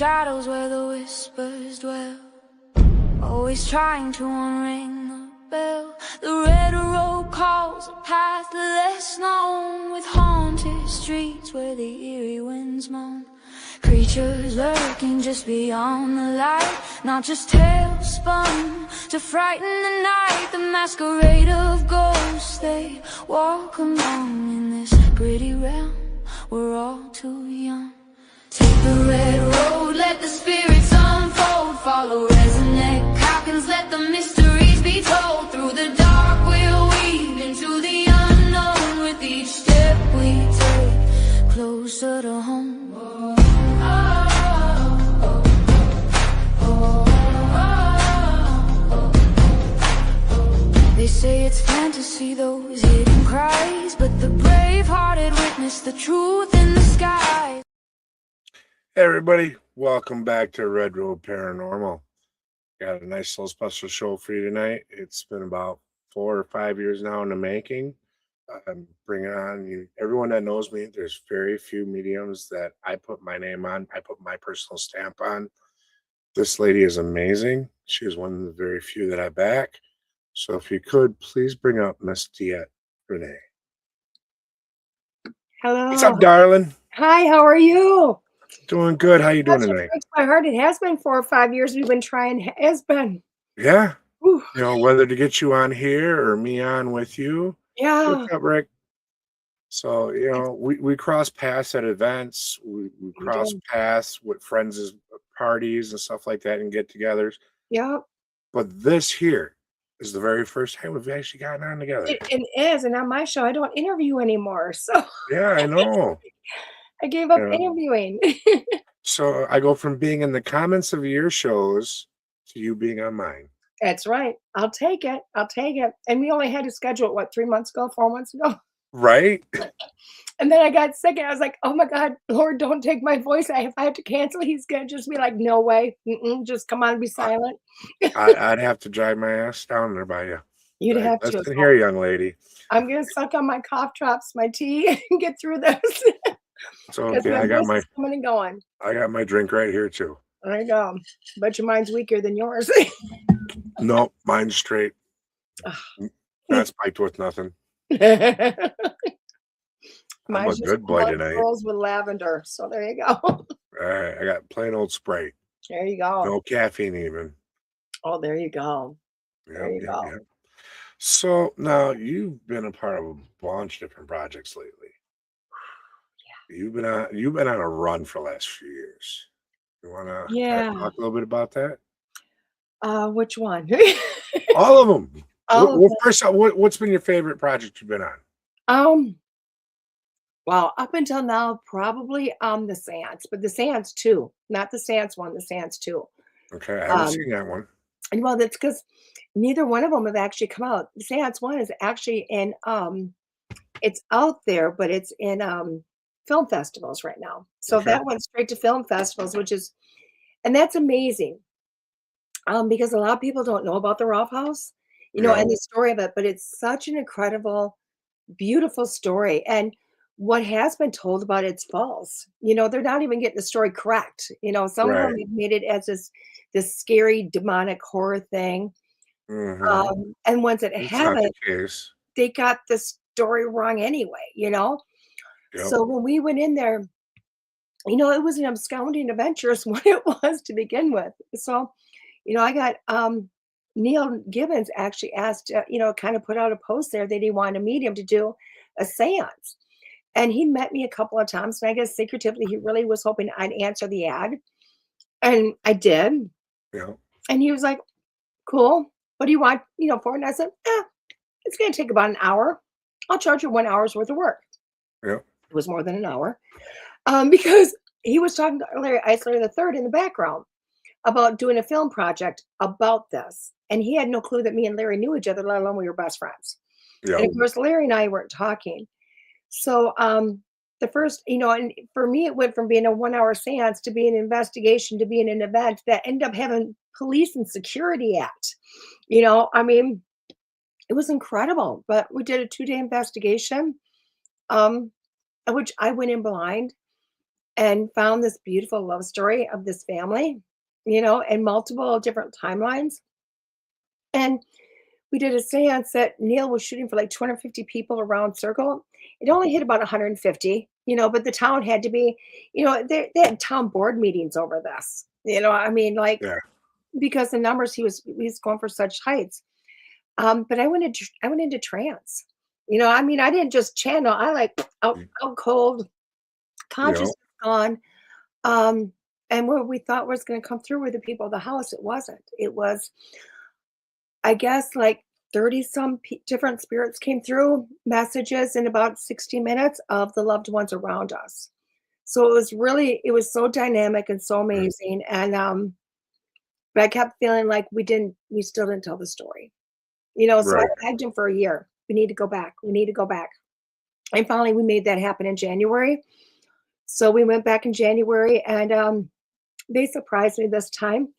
shadows where the whispers dwell, always trying to unring the bell. The red road calls a path less known, with haunted streets where the eerie winds moan. Creatures lurking just beyond the light, not just tales spun to frighten the night. The masquerade of ghosts, they walk along in this gritty realm. We're all too young. Take the red road, let the spirits unfold. Follow Rez Neck, Hawkins, let the mysteries be told. Through the dark we'll weave into the unknown. With each step we take closer to home. They say it's fantasy, those hidden cries, but the brave-hearted witness the truth in the sky. Hey everybody, welcome back to Road Paranormal. Got a nice little special show for you tonight. It's been about 4 or 5 years now in the making. I'm bringing on you. Everyone that knows me, there's very few mediums that I put my name on. I put my personal stamp on. This lady is amazing. She is one of the very few that I back. So if you could, please bring up Miss Diet Renee. Hello. What's up, darling? Hi, how are you? Doing good. How you doing tonight? It breaks my heart. It has been 4 or 5 years we've been trying. It has been. Yeah. Whew. You know, whether to get you on here or me on with you. Yeah. What's up, Rick? So, you know, we cross paths at events. We cross paths with friends' parties and stuff like that and get-togethers. Yeah. But this here is the very first time we've actually gotten on together. It is. And on my show, I don't interview anymore. So Yeah, I know. I gave up interviewing. So I go from being in the comments of your shows to you being on mine. That's right. I'll take it. I'll take it. And we only had to schedule it, 3 months ago, 4 months ago? Right? And then I got sick and I was like, oh my God, Lord, don't take my voice. If I have to cancel, he's going to just be like, no way. Just come on, be silent. I'd have to drive my ass down there by you. You'd have to. Listen here, young lady. I'm going to suck on my cough drops, my tea, and get through this. So okay, I got my coming and going. I got my drink right here too. There you go. Bet your mine's weaker than yours. No, mine's straight. Not spiked with nothing. I'm a good boy tonight. Girls with lavender. So there you go. All right, I got plain old Sprite. There you go. No caffeine even. Oh, there you go. There you go. So now you've been a part of a bunch of different projects lately. Yeah. You've been on a run for the last few years. You wanna talk a little bit about that? Which one? All of them. Well, first, what's been your favorite project you've been on? Well, up until now, probably the Seance, but the Seance 2, not the Seance 1, the Seance 2. Okay, I haven't seen that one. And well, that's because neither one of them have actually come out. The Seance 1 is actually in it's out there, but it's in film festivals right now. So that went straight to film festivals, and that's amazing. Because a lot of people don't know about the Rolf House, and the story of it, but it's such an incredible, beautiful story. And what has been told about it's false. They're not even getting the story correct. Some of them have made it as this scary, demonic horror thing. Mm-hmm. And once it happened, they got the story wrong anyway, Yep. So when we went in there, it was an absconding adventurous what it was to begin with. So, I got Neil Gibbons actually asked, kind of put out a post there that he wanted to meet him to do a seance. And he met me a couple of times. And I guess secretively, he really was hoping I'd answer the ad. And I did. Yeah. And he was like, cool. What do you want, for it? And I said, it's going to take about an hour. I'll charge you 1 hour's worth of work. Yeah. It was more than an hour. Because he was talking to Larry Eisler III in the background about doing a film project about this. And he had no clue that me and Larry knew each other, let alone we were best friends. Yeah. And of course, Larry and I weren't talking. So the first, and for me, it went from being a 1 hour seance to being an investigation to being an event that ended up having police and security at. It was incredible. But we did a 2-day investigation, which I went in blind. and found this beautiful love story of this family, and multiple different timelines. And we did a seance that Neil was shooting for like 250 people around circle. It only hit about 150, but the town had to be, they had town board meetings over this. I mean, like, Yeah. because the numbers he's going for such heights. But I went into trance. I mean, I didn't just channel. I like out cold, Yep. consciousness gone. Um, and what we thought was going to come through with the people of the house, it wasn't. It was, I guess, like 30 some different spirits came through, messages in about 60 minutes of the loved ones around us. So it was so dynamic and so Mm. amazing. And but I kept feeling like we still didn't tell the story. So I Right. begged him for a year. We need to go back. We need to go back. And finally we made that happen in January. So we went back in January, and they surprised me this time.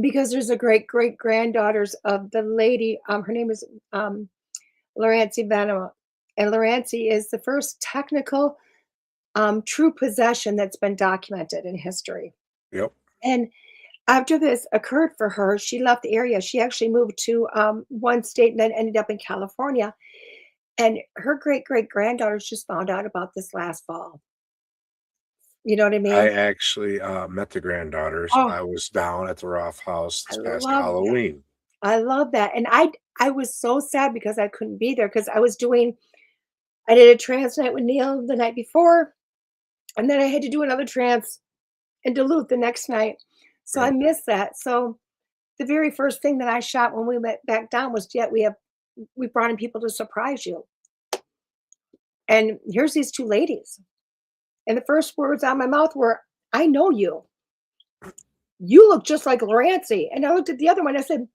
Because there's a great great granddaughters of the lady. Her name is Lorancy Venema, and Lorancy is the first technical true possession that's been documented in history. Yep. And after this occurred for her, she left the area. She actually moved to one state and then ended up in California. And her great great granddaughters just found out about this last fall. You know what I I mean? actually met the granddaughters. Oh, I was down at the Roth House I this past love that. Halloween. I love that. And I was so sad because I couldn't be there because I did a trance night with Neil the night before, and then I had to do another trance in Duluth the next night. So I Yep. missed that. So the very first thing that I shot when we went back down was, "Yet we brought in people to surprise you." And here's these two ladies. And the first words out of my mouth were, "I know you. You look just like Lorancy." And I looked at the other one. I said,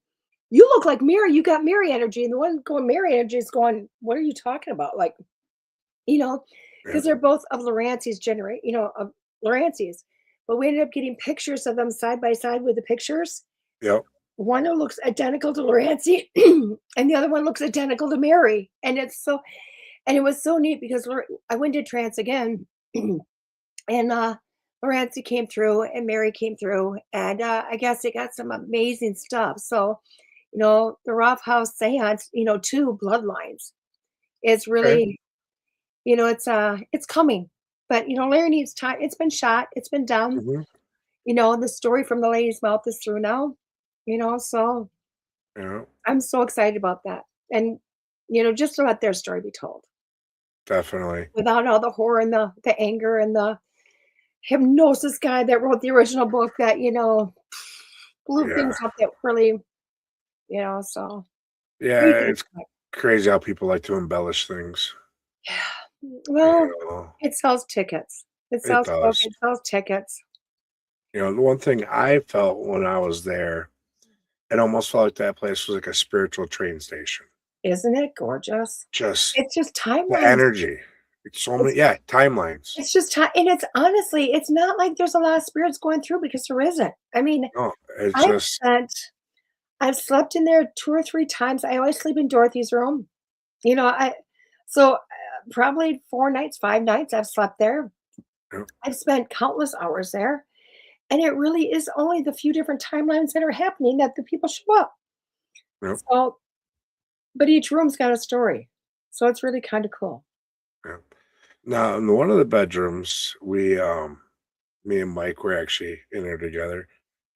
"You look like Mary. You got Mary energy." And the one going Mary energy is going, "What are you talking about?" Like, you know, because Yep. they're both of Lorancy's generate, of Lorancy's. But we ended up getting pictures of them side by side with the pictures. Yep. One who looks identical to Lorancy, and the other one looks identical to Mary. And it was so neat because I went to trance again, and Lorancy came through, and Mary came through, and I guess it got some amazing stuff. So, the Roth House seance, two bloodlines. It's Okay. really, it's coming. But Larry needs time. It's been shot, it's been done. Hmm. The story from the lady's mouth is through now. So Yeah. I'm so excited about that. And just to let their story be told Definitely. without all the horror and the anger and the hypnosis guy that wrote the original book that, blew Yeah. things up that really, so what do you Yeah. think? It's crazy how people like to embellish things. Yeah. You Well, know, it sells tickets. It it sells book, does. it sells tickets. The one thing I felt when I was there, it almost felt like that place was like a spiritual train station. Isn't it gorgeous? Just It's just the timelines. energy. It's so It's many, yeah, timelines. it's just time, and it's honestly, it's not like there's a lot of spirits going through because there isn't. I mean, No, it's I've just, spent I've slept in there 2 or 3 times. I always sleep in Dorothy's room. I so, probably 4 nights, 5 nights I've slept there. you know, I've spent countless hours there, and it really is only the few different timelines that are happening that the people show up. you know, So, but each room's got a story, so it's really kinda cool. yeah. Now, in one of the bedrooms, me and Mike were actually in there together.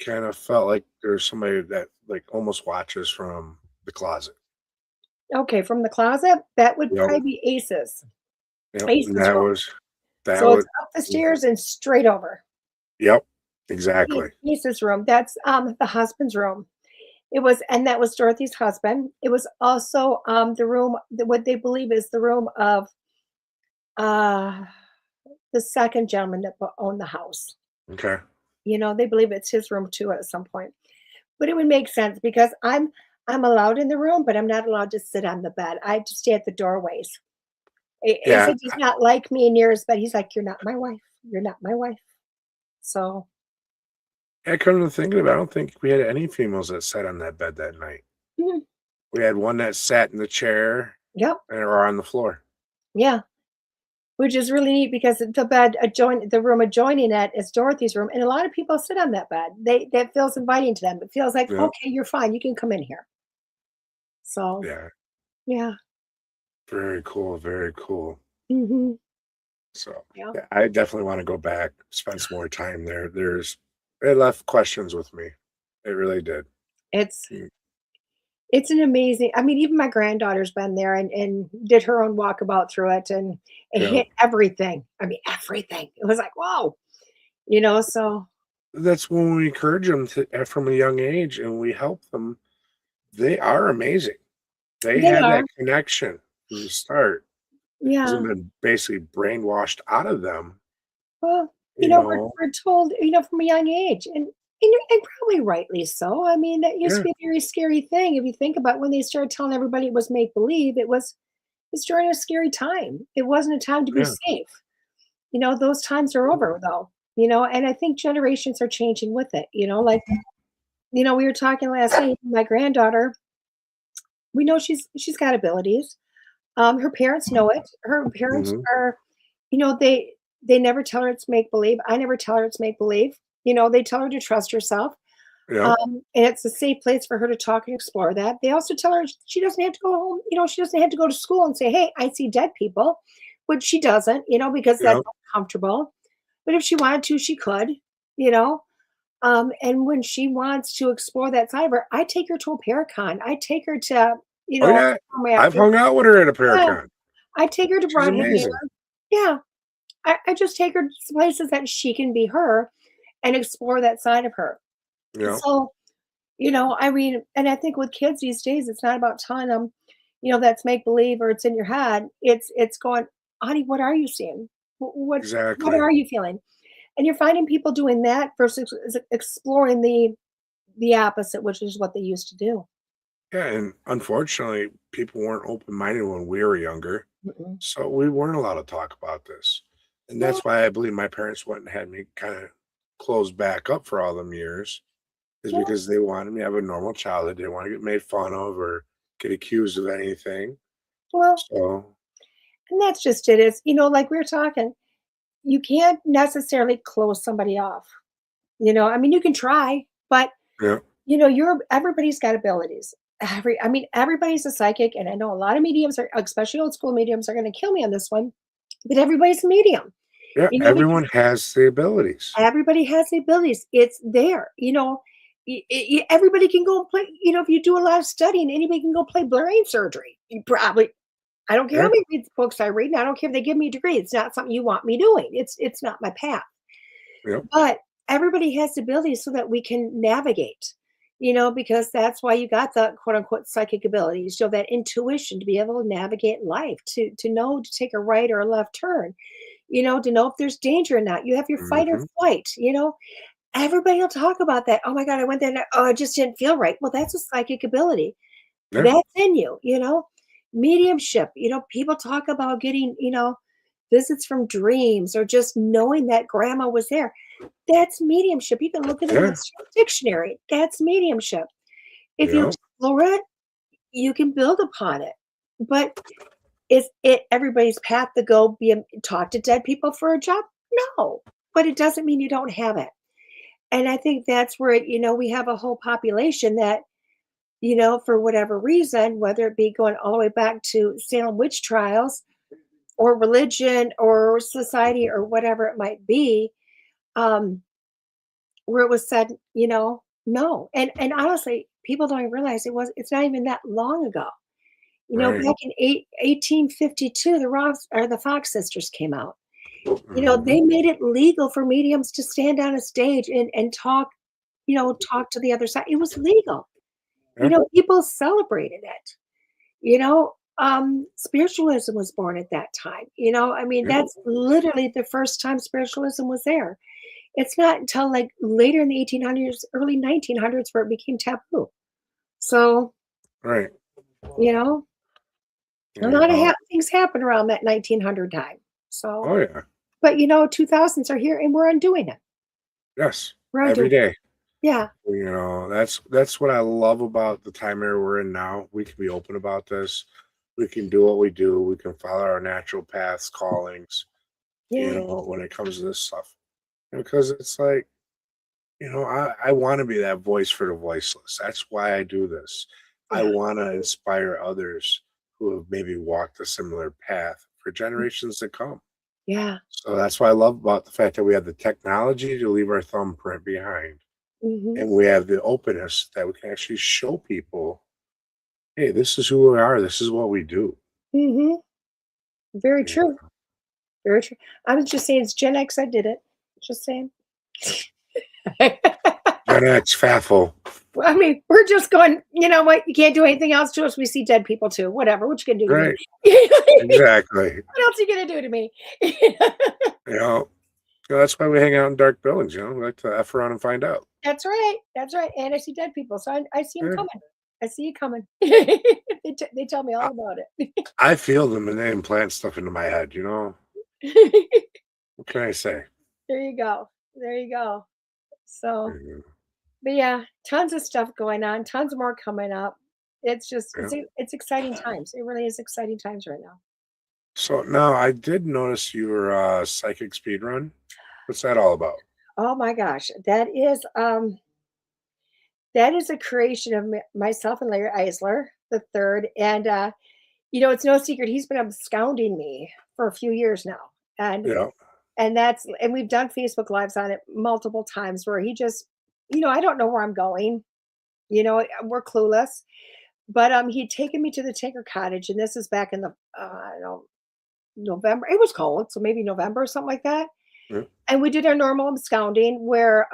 Kind of felt like there's somebody that like almost watches from the closet. Okay, from the closet, that would Yep. probably be Ace's. Yep. And Ace's room. that So it's was, up the stairs and straight over. yep, exactly. Ace's room, that's, the husband's room. And that was Dorothy's husband. It was also, the room what they believe is the room of, uh, the second gentleman that owned the house. Okay. They believe it's his room too at some point. But it would make sense because I'm allowed in the room, but I'm not allowed to sit on the bed. I have to stay at the doorways. Yeah. Asa does not like me near his bed. He's like, "You're not my wife. You're not my wife." So, I come to think of it, I don't think we had any females that sat on that bed that night. mm, We had one that sat in the chair yep, or on the floor. yeah. which is really neat because the room adjoining it is Dorothy's room, and a lot of people sit on that bed. That feels inviting to them. It feels like, Yeah. okay, you're fine. You can come in here. So Yeah. yeah. Very cool. Very cool. Hmm. So Yeah. yeah, I definitely want to go back, spend some more time there. It left questions with me. It really did. It's Mm. it's an amazing. I mean, even my granddaughter's been there and did her own walkabout through it and it Yeah. hit everything. I mean, everything. It was like, whoa, so That's when we encourage them from a young age and we help them. They are amazing. They they have are. that connection from the start. It hasn't Yeah. been basically brainwashed out of them, Well, you know. we're told, from a young age, and probably rightly so. I mean, that used to Yeah, be a very scary thing. If you think about when they started telling everybody it was make believe, it's during a scary time. It wasn't a time to be yeah. safe. Those times are over though. And I think generations are changing with it. Like we were talking last night. My granddaughter, we know she's got abilities. Her parents know it. Her parents Mhm. are, they never tell her it's make believe. I never tell her it's make believe. They tell her to trust herself. Yep, And it's a safe place for her to talk and explore that. They also tell her she doesn't have to go home. She doesn't have to go to school and say, "Hey, I see dead people," which she doesn't. Because that's yep. uncomfortable. But if she wanted to, she could. You know. And when she wants to explore that side of her, I take her to a Paracon. I take her to, Oh, yeah. I've yeah, hung out with her at a yeah. Paracon. I take her to She's Broadhaven. amazing. Yeah, I just take her to places that she can be her and explore that side of her. Yeah. So, I mean, and I think with kids these days, it's not about telling them, that's make believe or it's in your head. It's going, honey, what are you seeing? What Exactly. are you feeling? And you're finding people doing that versus exploring the opposite, which is what they used to do. Yeah, and unfortunately, people weren't open-minded when we were younger, Mm-mm. so we weren't allowed to talk about this, and Well, that's why I believe my parents went and had me kinda closed back up for all them years, is well, because they wanted me to have a normal childhood, they didn't wanna get made fun of or get accused of anything, well, so and that's just it. Is like we were talking, you can't necessarily close somebody off. I mean, you can try, but yeah, everybody's got abilities. Everybody's a psychic, and I know a lot of mediums are, especially old school mediums, are going to kill me on this one. But everybody's a medium, yeah, because everyone has the abilities. everybody has the abilities. It's there. Everybody can go and play. If you do a lot of studying, anybody can go play brain surgery. You probably. I don't care how Yeah, many books I read, and I don't care if they give me a degree. It's not something you want me doing. It's not my path. yep, But everybody has the ability so that we can navigate, because that's why you got the quote unquote psychic abilities, that intuition to be able to navigate life, to know to take a right or a left turn, to know if there's danger or not. You have your fight or mhm, flight. Everybody will talk about that. Oh my God, I went there and oh, it just didn't feel right. Well, that's a psychic ability. yeah, That's in you. Mediumship, people talk about getting, visits from dreams or just knowing that grandma was there. That's mediumship. You can look it in the yeah, dictionary. That's mediumship. If you yep, explore it, you can build upon it. But is it everybody's path to go talk to dead people for a job? No. But it doesn't mean you don't have it. And I think that's where we have a whole population that, for whatever reason, whether it be going all the way back to Salem witch trials or religion or society or whatever it might be, um, where it was said, no. And honestly, people don't realize it's not even that long ago. right, Back in 1852, the Fox sisters came out. mhm, They made it legal for mediums to stand on a stage and talk, talk to the other side. It was legal. yeah, People celebrated it. Spiritualism was born at that time. I mean, yeah, that's literally the first time spiritualism was there. It's not until like later in the 1800s, early 1900s where it became taboo. So, right, you know, a you lot of know, things happened around that 1900 time. So, oh, yeah, but 2000s are here and we're undoing it. yes, We're every undoing it. day. Yeah. That's what I love about the time era we're in now. We can be open about this. We can do what we do. We can follow our natural paths, callings. Yeah. when it comes to this stuff. Because it's like, I want to be that voice for the voiceless. That's why I do this. I Yeah. want to inspire others who have maybe walked a similar path for generations to come. Yeah. So that's what I love about the fact that we have the technology to leave our thumbprint behind. Mhm. And we have the openness that we can actually show people, hey, this is who we are. This is what we do. Mhm. Very Yeah. true. Very true. I was just saying it's Gen X that did it. Just saying. Gen X, faithful. Well, I mean, we're just going, you know what? You can't do anything else to us. We see dead people too. Whatever. What you gonna do to me? Right. Exactly. What else are you gonna do to me? You know, that's why we hang out in dark buildings. We like to F around and find out. That's right. That's right. And I see dead people, so I see them Yeah. coming. I see you coming. They tell me all I, about I feel them and they implant stuff into my head. it. What can I say? There you go. There you go. So, Mhm. but yeah, tons of stuff going on. Tons more coming up. It's just Yeah. it's exciting times. It really is exciting times right now. So now I did notice your psychic speed run. What's that all about? Oh my gosh, that is a creation of myself and Larry Eisler the third, and it's no secret he's been absconding me for a few years now, and Yeah. and we've done Facebook lives on it multiple times where he just, I don't know where I'm going, we're clueless, but he'd taken me to the Tinker Cottage, and this is back in the I don't know, November. It was cold, so maybe November or something like that, Yeah. and we did our normal absconding where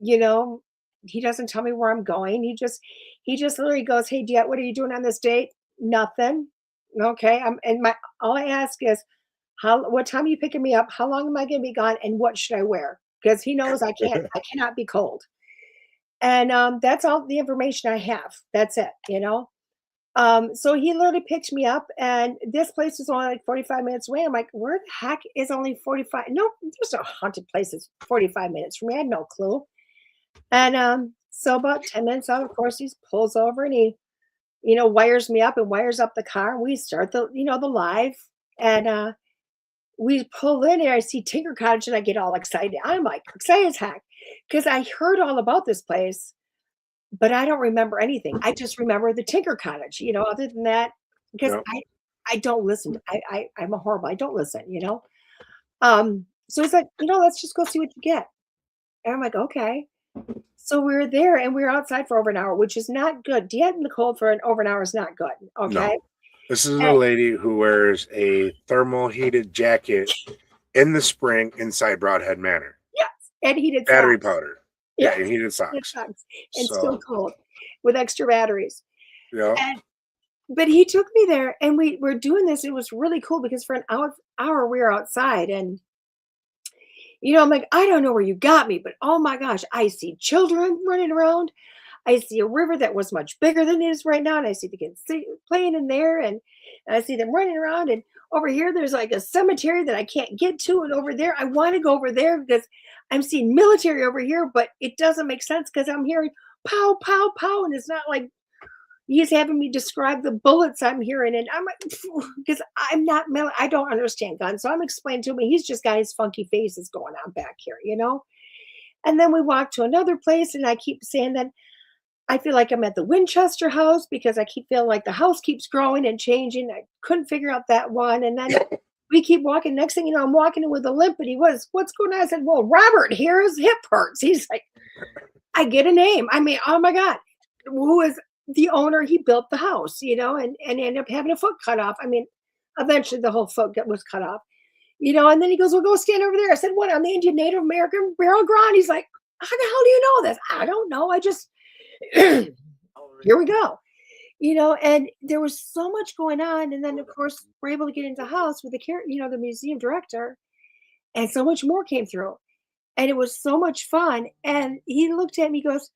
you know, he doesn't tell me where I'm going. He just literally goes, "Hey, Diet, what are you doing on this date?" Nothing. Okay. And my all I ask is, what time are you picking me up? How long am I gonna be gone? And what should I wear? Because he knows I cannot be cold. And that's all the information I have. That's it. So he literally picked me up, and this place is only like 45 minutes away. I'm like, where the heck is only 45? No, there's a haunted place that's 45 minutes from me. I had no clue. And so about 10 minutes out, of course, he pulls over and he, wires me up and wires up the car. We start the live, and we pull in and I see Tinker Cottage and I get all excited. I'm like excited as heck because I heard all about this place, but I don't remember anything. I just remember the Tinker Cottage, other than that, because Yeah. I don't listen. I'm a horrible, I don't listen. So he's like, let's just go see what you get. And I'm like, okay. So we were there and we were outside for over an hour, which is not good. Diet in the cold for over an hour is not good. No. Okay. This is a And lady who wears a thermal heated jacket in the spring inside Broadhead Manor. yes, and heated Battery socks. powder. Yeah, Yeah, and heated heated socks. socks and still So, cold with extra batteries. yeah. And but he took me there and we were doing this. It was really cool because for an hour we were outside and I'm like, I don't know where you got me, but oh my gosh, I see children running around. I see a river that was much bigger than it is right now, and I see the kids playing in there, and I see them running around. And over here, there's like a cemetery that I can't get to, and over there, I want to go over there because I'm seeing military over here, but it doesn't make sense because I'm hearing pow, pow, pow, and it's not like he's having me describe the bullets I'm hearing, and I'm like, because I'm not, I don't understand guns, so I'm explaining to him, he's just got his funky faces going on back here. And then we walk to another place, and I keep saying that I feel like I'm at the Winchester house because I keep feeling like the house keeps growing and changing. I couldn't figure out that one. And then we keep walking. Next thing you know, I'm walking in with a limp. And he was, what's going on? I said, well, Robert, here his hip hurts. He's like, I get a name. I mean, oh my God. Who is the owner? He built the house, and ended up having a foot cut off. I mean, eventually the whole foot was cut off, and then he goes, well, go stand over there. I said, what, on the Indian Native American burial ground? He's like, how the hell do you know this? I don't know. I just, here we go. And there was so much going on. And then, of course, we're able to get into the house with the museum director, and so much more came through. And it was so much fun. And he looked at me, goes,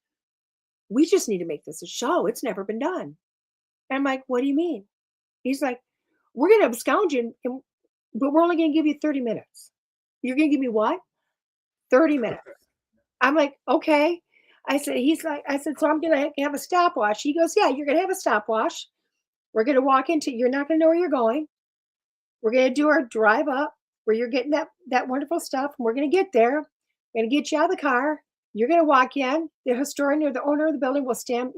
we just need to make this a show. It's never been done. And I'm like, what do you mean? He's like, we're going to abscond you, but we're only going to give you 30 minutes. You're going to give me what? 30 minutes. I'm like, okay. I said, so I'm going to have a stopwatch. He goes, yeah, you're going to have a stopwatch. We're going to walk into, you're not going to know where you're going. We're going to do our drive up. where you're getting that wonderful stuff, and we're gonna get there. We're gonna get you out of the car. You're gonna walk in. The historian or the owner of the building will stand,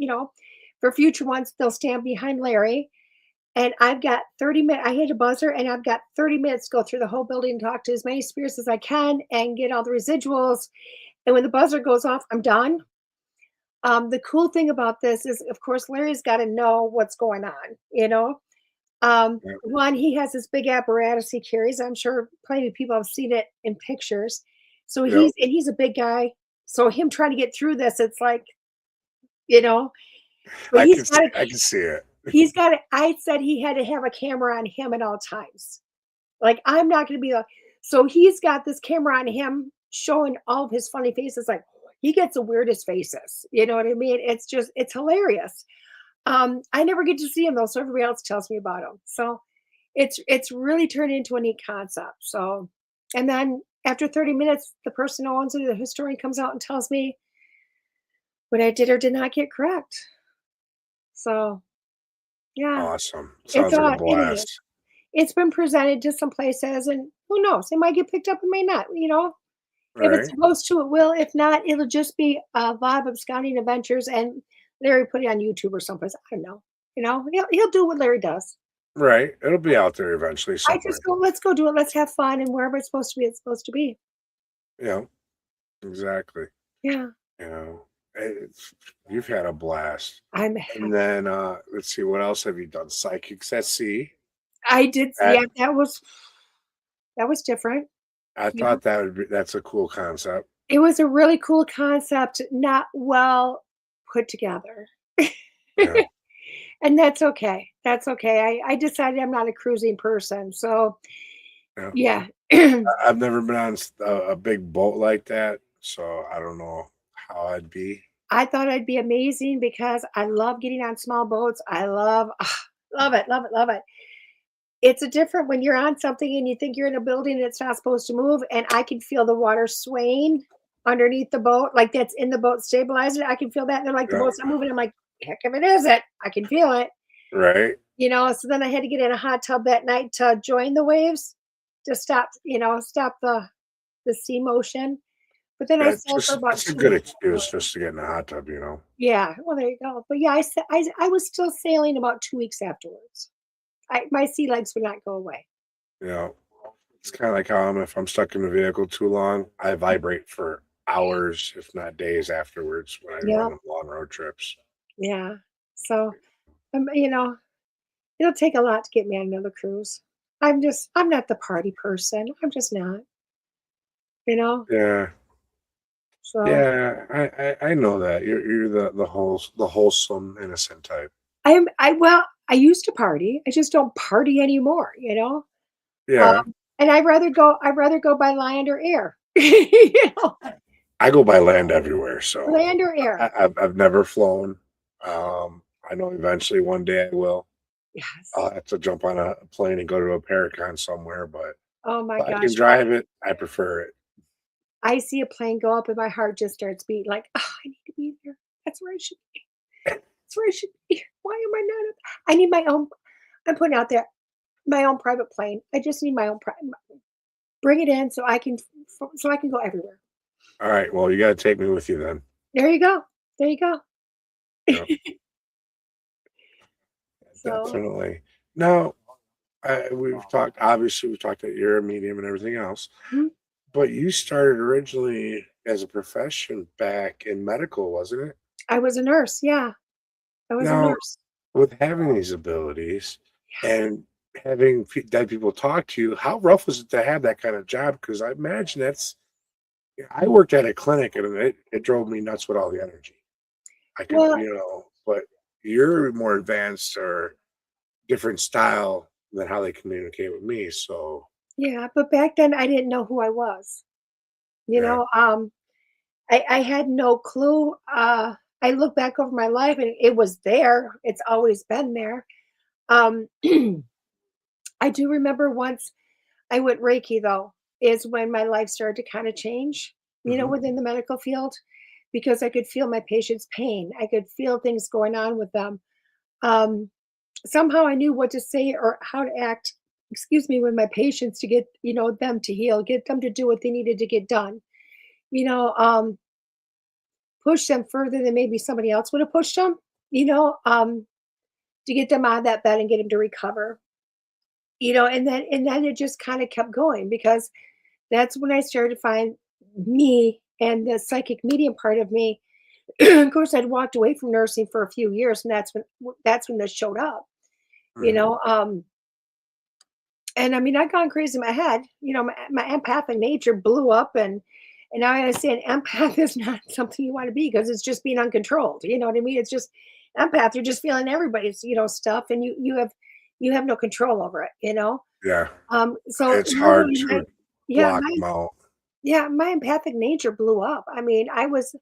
for future ones, they'll stand behind Larry. And I've got 30 minutes. I hit a buzzer, and I've got 30 minutes to go through the whole building and talk to as many spirits as I can and get all the residuals. And when the buzzer goes off, I'm done. The cool thing about this is, of course, Larry's got to know what's going on. Yeah. One, he has this big apparatus he carries. I'm sure plenty of people have seen it in pictures. So Yep. he's a big guy. So him trying to get through this, it's like, you know, but I he's can see, got I can see it. he's got it. I said he had to have a camera on him at all times. Like, I'm not going to be like, so he's got this camera on him showing all of his funny faces. Like, he gets the weirdest faces. You know what I mean? It's hilarious. I never get to see him though, so everybody else tells me about him. So it's really turned into a neat concept. So, and then after 30 minutes, the person who owns it, the historian, comes out and tells me what I did or did not get correct. So, yeah, Awesome. it's Sounds like a it is. blast. It's been presented to some places, and who knows? It might get picked up, it may not. If it's Right. supposed to, it will. If not, it'll just be a vibe of Scouting Adventures, and Larry put it on YouTube or someplace. I don't know. He'll do what Larry does. Right. It'll be out there eventually I just somewhere. go, let's go do it. Let's have fun, and wherever it's supposed to be, it's supposed to be. Yeah. Exactly. Yeah, You know, you've had a blast. I'm And happy. then let's see, what else have you done? Psychics at Sea. I did. That, Yeah, that was different. I Yeah, thought that's a cool concept. it was a really cool concept, not well put together. Yeah. And that's okay. That's okay. I decided I'm not a cruising person. So, Yeah. yeah. I've never been on a big boat like that, so I don't know how I'd be. I thought I'd be amazing because I love getting on small boats. I love it, love it, love it. It's a different when you're on something and you think you're in a building and it's not supposed to move, and I can feel the water swaying underneath the boat, like that's in the boat stabilizing. I can feel that. And they're like, the Yeah. boat's not moving. I'm like, heck if it isn't. I can feel it. Right. So then I had to get in a hot tub that night to join the waves to stop the sea motion. But then I Yeah, sailed for about it's a 2 good weeks. excuse just to get in a hot tub. Yeah, well, there you go. But yeah, I was still sailing about 2 weeks afterwards. My sea legs would not go away. You know, it's kind of like how if I'm stuck in the vehicle too long, I vibrate for hours, if not days afterwards when I go on Yep, the long road trips. yeah. So, it'll take a lot to get me on another cruise. I'm not the party person. I'm just not, you know? Yeah. So, Yeah, I know that. You're the wholesome, innocent type. I used to party. I just don't party anymore. Yeah. And I'd rather go by land or air. You know, I go by land everywhere, so land or air. I've never flown. I know eventually one day I will. Yes. I'll have to jump on a plane and go to a Paracon somewhere, but Oh my if I gosh. can drive it, I prefer it. I see a plane go up and my heart just starts beating like, oh, I need to be there. That's where I should be. That's where I should be. Why am I not up? I need my own. I'm putting out there my own private plane. I just need my own private. Bring it in so I can go everywhere. All right, well, you got to take me with you then. There you go. There you go. Yeah, So definitely. Now, obviously, we've talked that you're a medium and everything else, mhm. but you started originally as a profession back in medical, wasn't it? I was a nurse. Yeah, I was a Now, nurse. with having these abilities Yes. and having dead people talk to you, how rough was it to have that kind of job? Because I imagine I worked at a clinic and it drove me nuts with all the energy. I could, Well, but you're more advanced or different style than how they communicate with me. So, yeah, but back then I didn't know who I was. You yeah, know, I had no clue. I look back over my life and it was there. It's always been there. Um, I do remember once I went Reiki though, is when my life started to kind of change, hmm, within the medical field, because I could feel my patient's pain. I could feel things going on with them. Um, Somehow I knew what to say or how to act excuse me, with my patients to get, them to heal, get them to do what they needed to get done. You know, um, push them further than maybe somebody else would have pushed them, you know, um, to get them out of that bed and get them to recover. And then it just kind of kept going because that's when I started to find me and the psychic medium part of me. Of course, I'd walked away from nursing for a few years, and that's when this showed up. You Mhm. know, um, and I mean, I'd gone crazy in my head. My empathic nature blew up, and now I understand empath is not something you want to be because it's just being uncontrolled. You know what I mean? It's just empath. You're just feeling everybody's stuff, and you have no control over it. Yeah. So It's hard literally, to yeah, block my them out. yeah, my empathic nature blew up. I mean, I was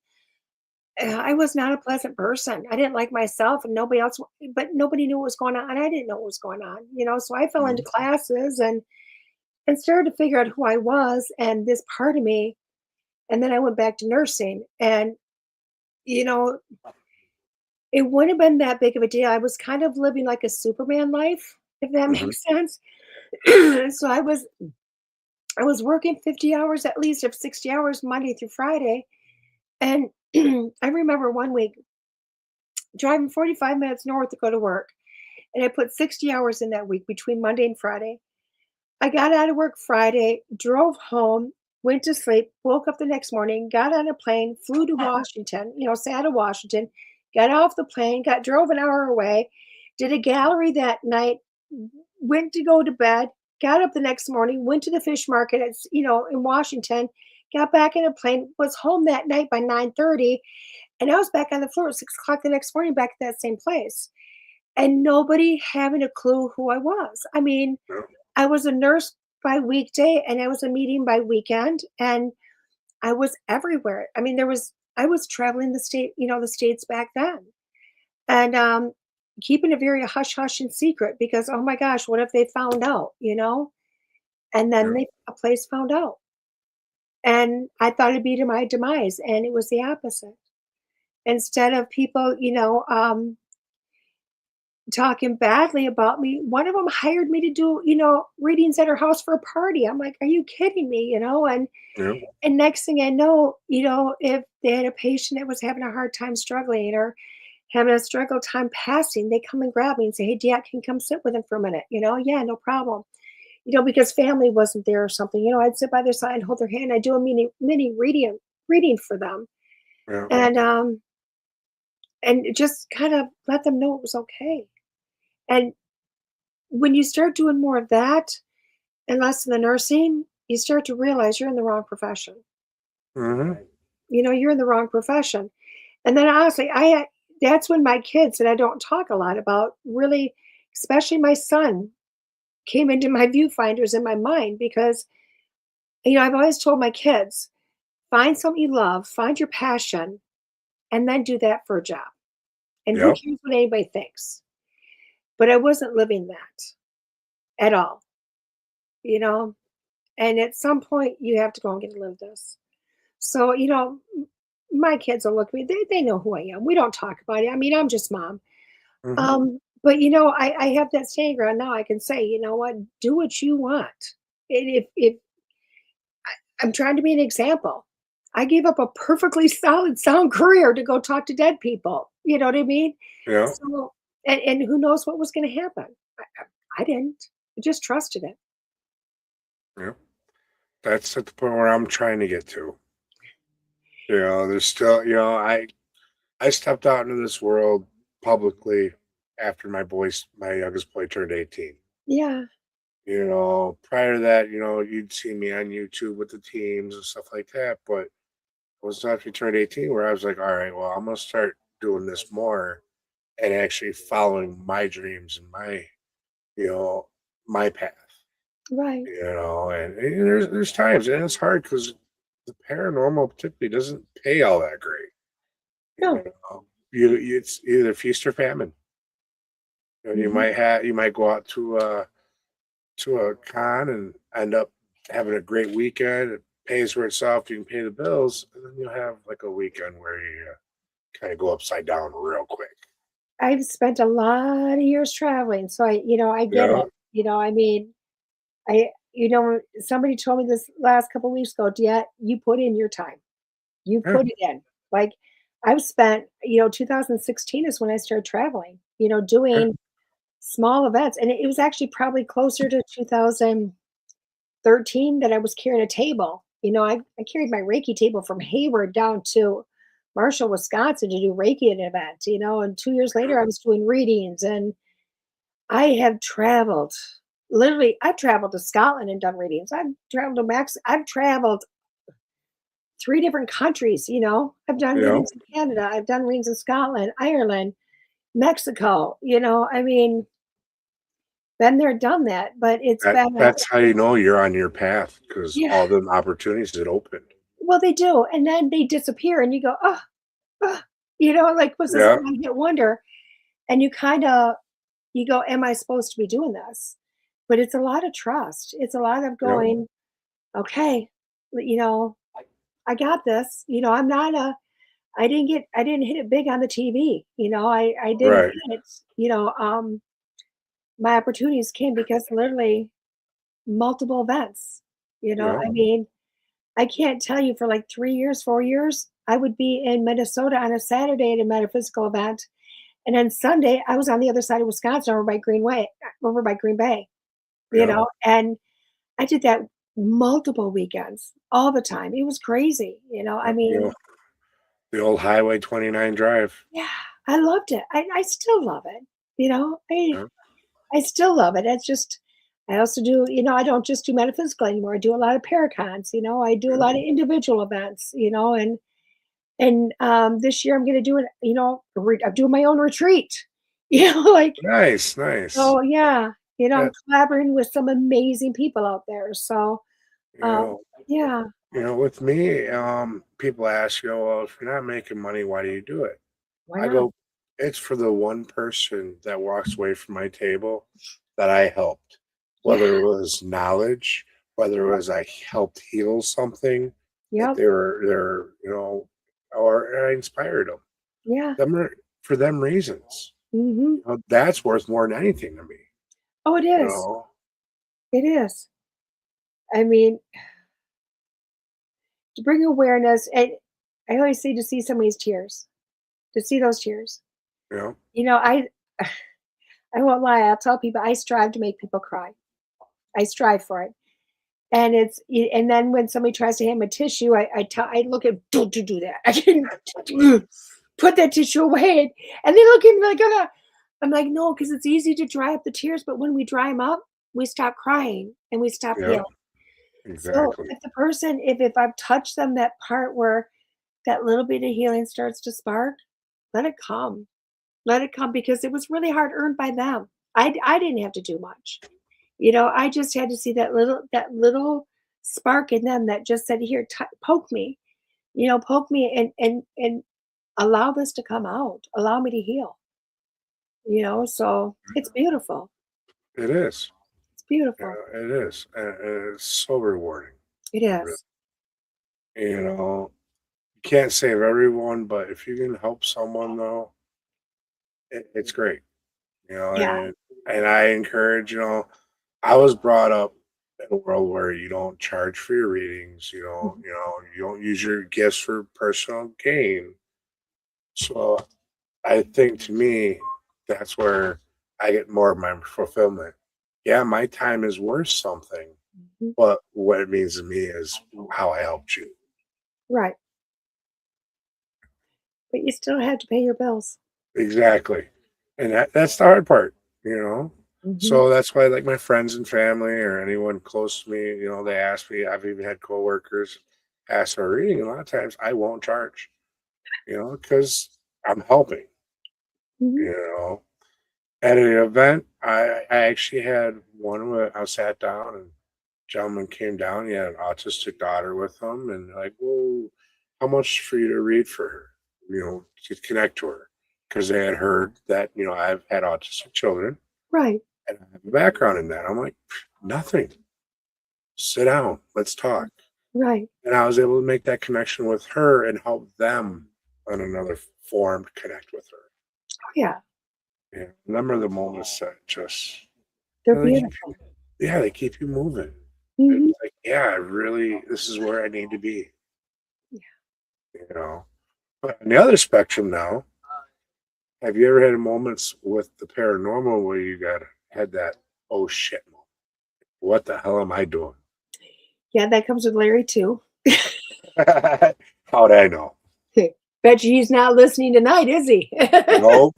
not a pleasant person. I didn't like myself, and but nobody knew what was going on, and I didn't know what was going on. So I fell into Mhm. classes and started to figure out who I was and this part of me. And then I went back to nursing, and you know, it wouldn't have been that big of a deal. I was kind of living like a Superman life, if that Mhm. makes sense. So I was working 50 hours at least of 60 hours Monday through Friday. And I remember one week driving 45 minutes north to go to work. And I put 60 hours in that week between Monday and Friday. I got out of work Friday, drove home, went to sleep, woke up the next morning, got on a plane, flew to Washington, sat in Washington, got off the plane, drove an hour away, did a gallery that night, went to go to bed, got up the next morning, went to the fish market in Washington, got back in a plane, was home that night by 9:30, and I was back on the floor at 6 o'clock the next morning back at that same place. And nobody having a clue who I was. I mean, Yeah. I was a nurse by weekday and I was a medium by weekend, and I was everywhere. I mean, I was traveling the states back then, and keeping it very hush hush and secret because oh my gosh, what if they found out? And then Yeah. a place found out, and I thought it'd be to my demise, and it was the opposite. Instead of people, talking badly about me. One of them hired me to do, readings at her house for a party. I'm like, "Are you kidding me?" Yeah. And next thing I know, if they had a patient that was having a hard time struggling or having a struggle time passing, they come and grab me and say, "Hey, Dad, can you come sit with him for a minute?" "Yeah, no problem." Because family wasn't there or something. I'd sit by their side and hold their hand. I do a mini reading for them, Yeah. and just kind of let them know it was okay. And when you start doing more of that and less in the nursing, you start to realize you're in the wrong profession. Mhm. You're in the wrong profession. And then honestly, that's when my kids that I don't talk a lot about really, especially my son, came into my viewfinders in my mind because, I've always told my kids, find something you love, find your passion, and then do that for a job. And who Yep. cares what anybody thinks? But I wasn't living that at all, you know? And at some point, you have to go and get to live this. So, my kids will look at me. They know who I am. We don't talk about it. I mean, I'm just mom. Mhm. But I have that standing ground now. I can say, you know what, do what you want. And if I'm trying to be an example, I gave up a perfectly solid, sound career to go talk to dead people. You know what I mean? Yeah. So, and who knows what was going to happen? I didn't. I just trusted it. Yeah. That's at the point where I'm trying to get to. There's still, I stepped out into this world publicly after my youngest boy turned 18. Yeah. Prior to that, you'd see me on YouTube with the teams and stuff like that. But it was after he turned 18 where I was like, all right, well, I'm gonna start doing this more and actually following my dreams and you know, my path. Right. And there's times and it's hard because the paranormal typically doesn't pay all that great. No. It's either feast or famine. Hmm. You might go out to a con and end up having a great weekend. It pays for itself. You can pay the bills, and then you'll have like a weekend where you kind of go upside down real quick. I've spent a lot of years traveling, so I get Yeah, it. I mean, Somebody told me this last couple weeks ago, "Yeah, you put in your time. You Yeah, put it in." Like, I've spent 2016 is when I started traveling, yeah, doing small events, and it was actually probably closer to 2013 that I was carrying a table. I carried my Reiki table from Hayward down to Marshall, Wisconsin to do Reiki at an event, and 2 years later, I was doing readings, and I have traveled. Literally, I've traveled to Scotland and done readings. I've traveled to I've traveled 3 different countries. I've done you know, readings in Canada, I've done readings in Scotland, Ireland, Mexico, I mean, been there, done that, but it's been a that's how you know you're on your path because yeah, all the opportunities that opened. well, they do, and then they disappear, and you go, "Oh, oh," like, was this a Yeah, one-hit wonder? And you go, "Am I supposed to be doing this?" But it's a lot of trust. It's a lot of yep, going, "Okay, you know, I got this." I didn't hit it big on the TV. I didn't right, get my opportunities came because literally multiple events. yep, I mean, I can't tell you for like 3 years, 4 years, I would be in Minnesota on a Saturday at a metaphysical event, and then Sunday, I was on the other side of Wisconsin over by Green Bay, yep. and I did that multiple weekends, all the time. It was crazy, I Yep, mean, the old Highway 29 drive. yeah, I loved it. I still love it, you know? Yeah, I still love it. It's just I also do, I don't just do metaphysical anymore. I do a lot of paracons, I do a yeah. lot of individual events, and this year I'm gonna do it, I'm doing my own retreat. Like, Nice, nice. oh yeah, I'm Yeah, collaborating with some amazing people out there. So you um know, yeah, with me, people ask, well, if you're not making money, why do you do it? why I not? go, it's for the one person that walks away from my table that I helped, Yeah, whether it was knowledge, whether it was I helped heal something that yep, they're, or I inspired them. yeah. Them are, for them reasons. Mhm. That's worth more than anything to me. Oh, it You is. know, It is. I mean, to bring awareness, and I always say to see somebody's tears, to see those tears. you know, You know, I I won't lie, I'll tell people I strive to make people cry. I strive for it. And then when somebody tries to hand me tissue, I look at, "Don't you do that." I can put that tissue away, and they look at me like I'm like, "No, because it's easy to dry up the tears, but when we dry them up, we stop crying and we stop yeah, healing." So exactly. if I've touched them that part where that little bit of healing starts to spark, let it come. Let it come because it was really hard earned by them. I didn't have to do much. I just had to see that little spark in them that just said, "Here, poke me." Poke me and allow this to come out. Allow me to heal. So it's beautiful. It is. It's beautiful. It is. And it's so rewarding. It It really- is. You know, you can't save everyone, but if you can help someone, though, it's great. Yeah. And I encourage. I was brought up in a world where you don't charge for your readings. Mhm. You don't use your gifts for personal gain. So I think to me, that's where I get more of my fulfillment. Yeah, my time is worth something, Mhm. but what it means to me is how I helped you. Right. But you still have to pay your bills. Exactly. And that's the hard part, you know? Mhm. So that's why, like, my friends and family or anyone close to me, they ask me. I've even had coworkers ask for a reading. A lot of times I won't charge, because I'm helping, Mhm. you know? At an event, I actually had one where I sat down and gentleman came down. He had an autistic daughter with him, and like, well, how much for you to read for her? To connect to her, because they had heard that I've had autistic children Right. and I have a background in that. I'm like, nothing. Sit down. Let's talk. Right. And I was able to make that connection with her and help them on another form connect with her. Oh, yeah. Yeah, remember the moments that just They're like beautiful. yeah, they keep you moving. It's Mhm. like, yeah, this is where I need to be, you know. But on the other spectrum now, have you ever had moments with the paranormal where you had that oh shit moment? What the hell am I doing? Yeah, that comes with Larry too. How'd I know? Bet you he's not listening tonight, is he? Nope.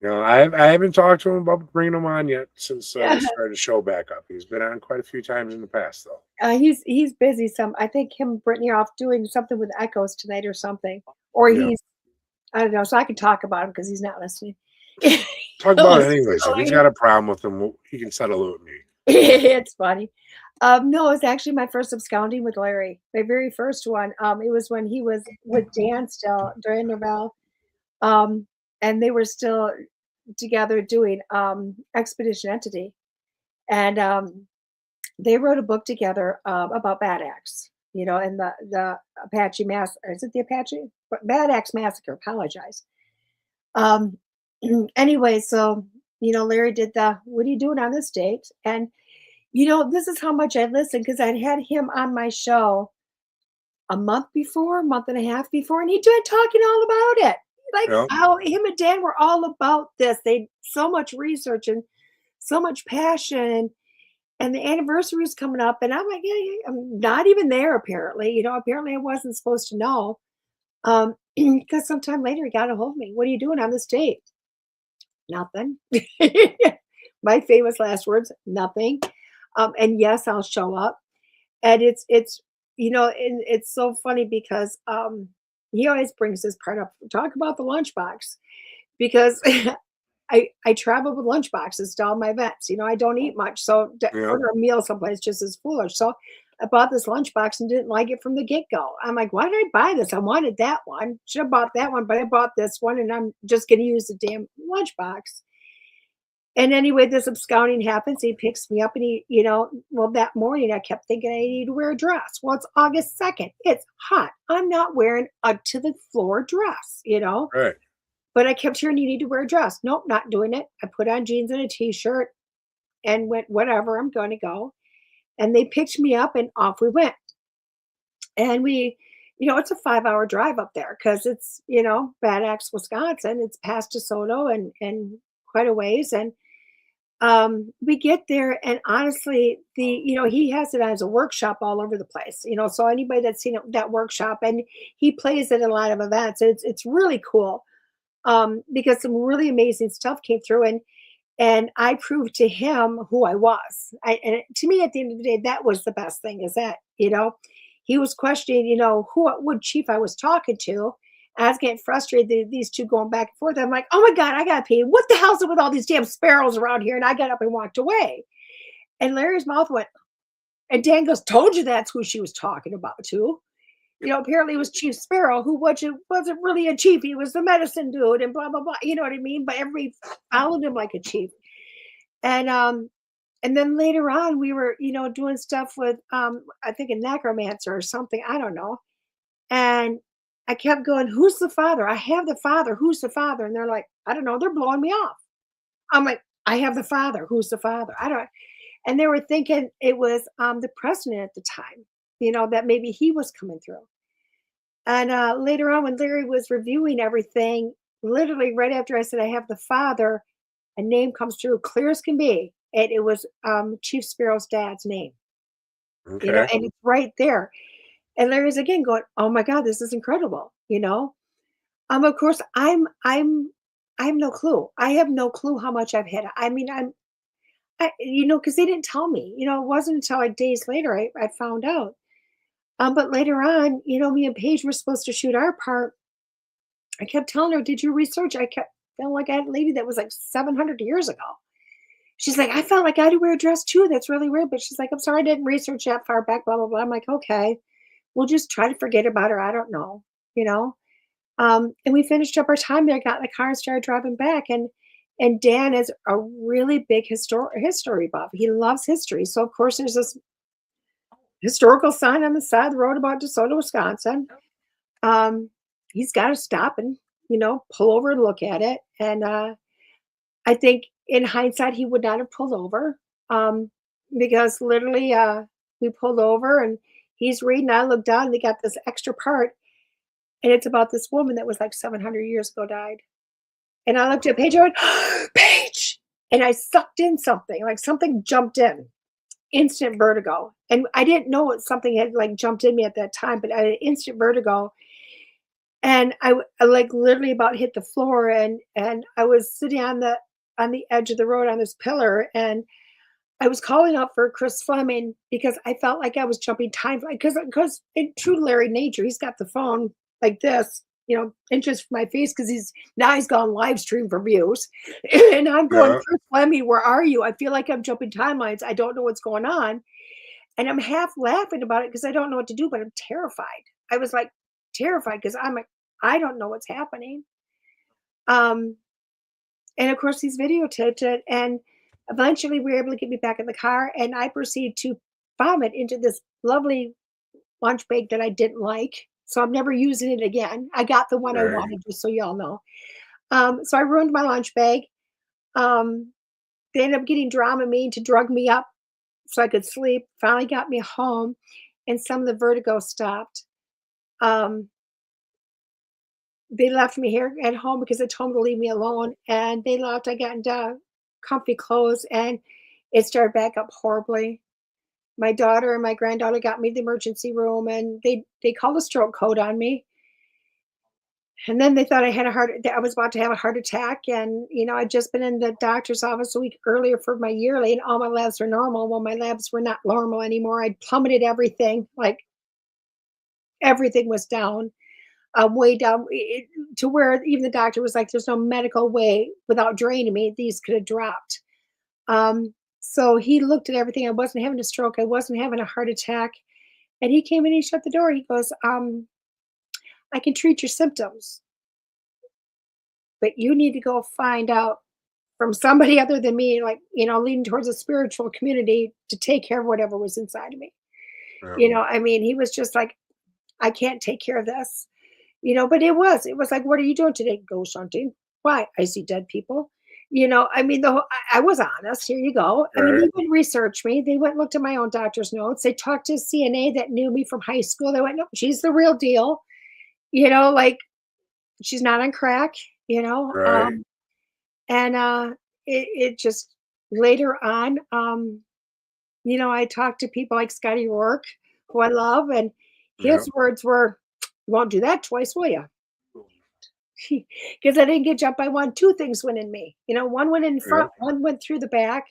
I haven't talked to him about bringing him on yet since we Yeah. started the show back up. He's been on quite a few times in the past, though. He's busy. I think him and Brittany are off doing something with Echoes tonight or something. Or Yeah, he's I don't know. So I can talk about him because he's not listening. talk about it Listen anyways. to If he's Larry. got a problem with him, he can settle it with me. It's funny. No, it's actually my first absconding with Larry. My very first one. It was when he was with Dan still, Dan Norvell. Um, and they were still together doing Expedition Entity. And they wrote a book together about Bad Axe, and the Apache mass. Is it the Apache? Bad Axe Massacre. Apologize. Um, anyway, so Larry did the "What are you doing on this date?" And this is how much I listened because I'd had him on my show a month before, month and a half before, and he did talking all about it. Like Yeah, how him and Dan were all about this. They so much research and so much passion and the anniversary is coming up, and I'm like, yeah, yeah, I'm not even there apparently. Apparently I wasn't supposed to know. Because sometime later he got a hold of me. What are you doing on this date? Nothing. My famous last words, nothing. And yes, I'll show up. And and it's so funny because he always brings this part up. Talk about the lunchbox because I travel with lunch boxes to all my events. I don't eat much, so to yeah. order a meal someplace just as foolish. So I bought this lunchbox and didn't like it from the get go. I'm like, why did I buy this? I wanted that one. Should have bought that one, but I bought this one, and I'm just going to use the damn lunchbox. And anyway, this absconding happens. He picks me up, and well, that morning I kept thinking I need to wear a dress. Well, it's August 2nd. It's hot. I'm not wearing a to the floor dress. Right. But I kept hearing, "You need to wear a dress." Nope, not doing it. I put on jeans and a t-shirt and went, "Whatever, I'm gonna go." And they picked me up and off we went. And it's a 5-hour drive up there because it's, Bad Axe, Wisconsin. It's past DeSoto and quite a ways. And we get there and honestly, he has it as a workshop all over the place. So anybody that's seen that workshop and he plays it in a lot of events. It's really cool because some really amazing stuff came through and I proved to him who I was. And to me, at the end of the day, that was the best thing. Is that he was questioning, what chief I was talking to. I was getting frustrated. These two going back and forth. I'm like, oh my god, I got to pee. What the hell's it with all these damn sparrows around here? And I got up and walked away. And Larry's mouth went. And Dan goes, told you that's who she was talking about too. Apparently it was Chief Sparrow, who wasn't really a chief. He was the medicine dude and blah, blah, blah. You know what I mean? But everybody followed him like a chief. And then later on, we were, doing stuff with, I think a necromancer or something. I don't know. And I kept going, who's the father? I have the father. Who's the father? And they're like, I don't know. They're blowing me off. I'm like, I have the father. Who's the father? I don't. And they were thinking it was the president at the time, that maybe he was coming through. And later on, when Larry was reviewing everything, literally right after I said I have the father, a name comes through clear as can be. And it was Chief Sparrow's dad's name, Okay. and it's right there. And Larry's again going, "Oh my God, this is incredible." Of course, I have no clue. I have no clue how much I've hit. I mean, because they didn't tell me. It wasn't until like days later I found out. But later on, me and Paige were supposed to shoot our part. I kept telling her, "Did you research?" I kept feeling like I had a lady that was like 700 years ago. She's like, "I felt like I had to wear a dress too. That's really weird." But she's like, "I'm sorry, I didn't research that far back." Blah blah blah. I'm like, "Okay, we'll just try to forget about her. I don't know, you know." And we finished up our time there, got in the car and started driving back. And Dan is a really big history buff. He loves history. So of course there's this historical sign on the side of the road about DeSoto, Wisconsin. Um, he's got to stop and pull over and look at it. And I think in hindsight he would not have pulled over. because literally, we pulled over and he's reading. I looked down and they got this extra part, and it's about this woman that was like 700 years ago died. And I looked at Paige, I went, Paige! And I sucked in something, like something jumped in, instant vertigo. And I didn't know what something had like jumped in me at that time, but I had instant vertigo. And I like literally about hit the floor, and I was sitting on the edge of the road on this pillar, and I was calling out for Chris Fleming because I felt like I was jumping time because in true Larry nature, he's got the phone like this, inches from my face because he's gone live stream for views. And I'm going, Yeah. Chris Fleming, where are you? I feel like I'm jumping timelines. I don't know what's going on. And I'm half laughing about it because I don't know what to do, but I'm terrified. I was like terrified because I'm like, I don't know what's happening. And of course, he's videotaped it. And eventually, we were able to get me back in the car. And I proceeded to vomit into this lovely lunch bag that I didn't like. So I'm never using it again. I got the one I Right. wanted, just so y'all know. So I ruined my lunch bag. They ended up getting Dramamine to drug me up so I could sleep. Finally got me home, and some of the vertigo stopped. Um, they left me here at home because they told me to leave me alone, and they left. I got into comfy clothes, and it started back up horribly. My daughter and my granddaughter got me to the emergency room, and they called a stroke code on me. And then they thought I was about to have a heart attack. And, I'd just been in the doctor's office a week earlier for my yearly, and all my labs were normal. Well, my labs were not normal anymore. I'd plummeted everything, like everything was down, way down to where even the doctor was like, there's no medical way without draining me. These could have dropped. So he looked at everything. I wasn't having a stroke. I wasn't having a heart attack. And he came in, he shut the door. He goes, I can treat your symptoms, but you need to go find out from somebody other than me, like, leading towards a spiritual community to take care of whatever was inside of me. Yeah. I mean, he was just like, I can't take care of this, but it was like, what are you doing today? Ghost hunting. Why? I see dead people. I mean, I was honest. Here you go. I mean, Right. they would research me. They went and looked at my own doctor's notes. They talked to a CNA that knew me from high school. They went, no, she's the real deal. Like she's not on crack, you know. Right. Um, and it just later on, I talked to people like Scotty Rourke, who I love, and Yep. his words were, "You won't do that twice, will you?" Because I didn't get jumped by one. Two things went in me. One went in Yep. front, one went through the back.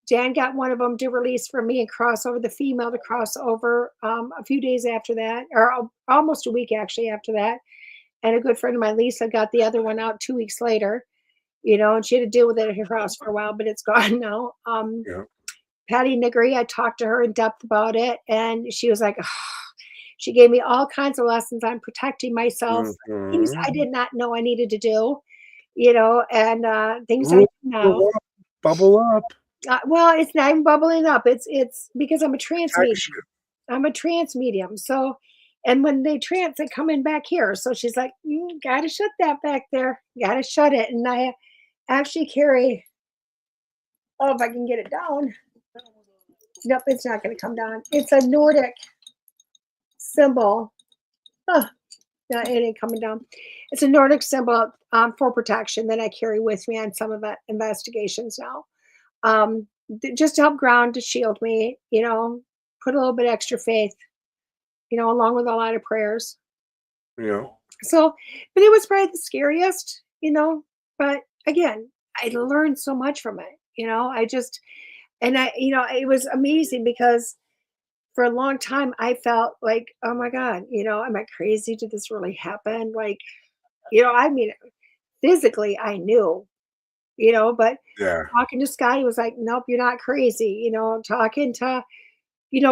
Dan got one of them to release from me and cross over, the female to cross over a few days after that, or almost a week actually after that. And a good friend of mine, Lisa, got the other one out 2 weeks later, and she had to deal with it at her house for a while, but it's gone now. Yep. Patty Negri, I talked to her in depth about it, and she was like, she gave me all kinds of lessons on protecting myself, things Mhm. I did not know I needed to do, and things I Ooh, do now. bubble up. Well, it's not even bubbling up. It's because I'm a trance medium. Protection. I'm a trance medium. So, and when they trance, they come in back here. So she's like, gotta shut that back there. Gotta shut it. And I actually carry, oh, if I can get it down. Nope, it's not going to come down. It's a Nordic symbol. Oh, no, it ain't coming down. It's a Nordic symbol for protection that I carry with me on some of the investigations now. Just to help ground, to shield me, put a little bit extra faith, along with a lot of prayers. Yeah. So, but it was probably the scariest, but again, I learned so much from it, I just, and it was amazing because for a long time I felt like, oh my God, am I crazy? Did this really happen? Like, I mean, physically I knew, but Yeah. talking to Scotty was like, nope, you're not crazy. Talking to,